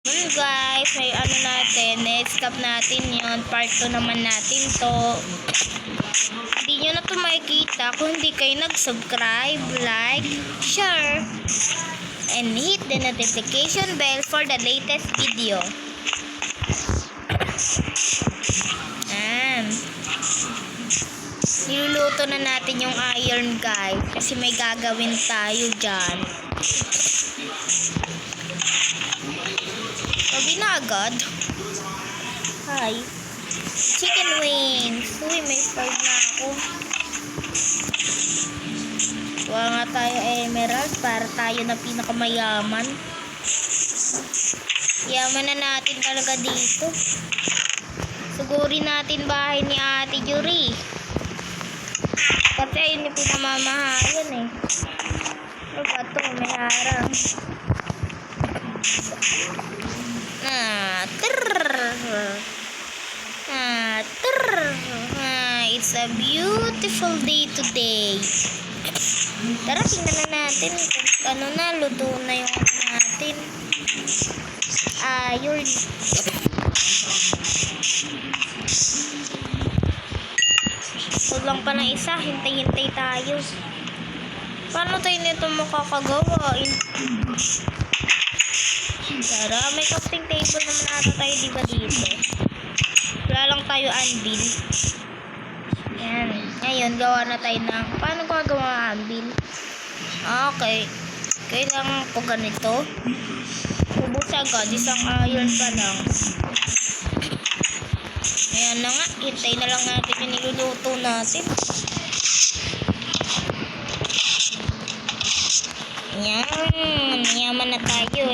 Guys, may ano natin, stop natin yon, part 2 naman natin to. Hindi nyo na to makikita kung hindi kayo nag-subscribe, like, share, and hit the notification bell for the latest video. Niluluto na natin yung iron, guys, kasi may gagawin tayo dyan. Sabi na agad. Hi. Chicken wings. Uy, may start na ako. Kuha nga tayo emerald para tayo na pinakamayaman. Yaman na natin talaga dito. Sugurin natin bahay ni Ate Yuri. Kasi ayun yung pinamamahalan eh. Ano ba ito? May harang. It's a beautiful day today. Tara, tingnan na natin kung ano na, luto na yung natin. Ayun. Kulang pa ng isa, hintay-hintay tayo. Paano tayo nito makakagawa? Tara, may crafting table naman ata tayo, diba dito? Wala lang tayo anvil. Yan. Ngayon, gawa na tayo ng... Paano gagawa anvil? Okay. Kailangan ko ganito. Ubus agad. Isang iron pa lang. Ayan na nga. Hintay na lang natin yung niluluto natin. Yan. Yaman na tayo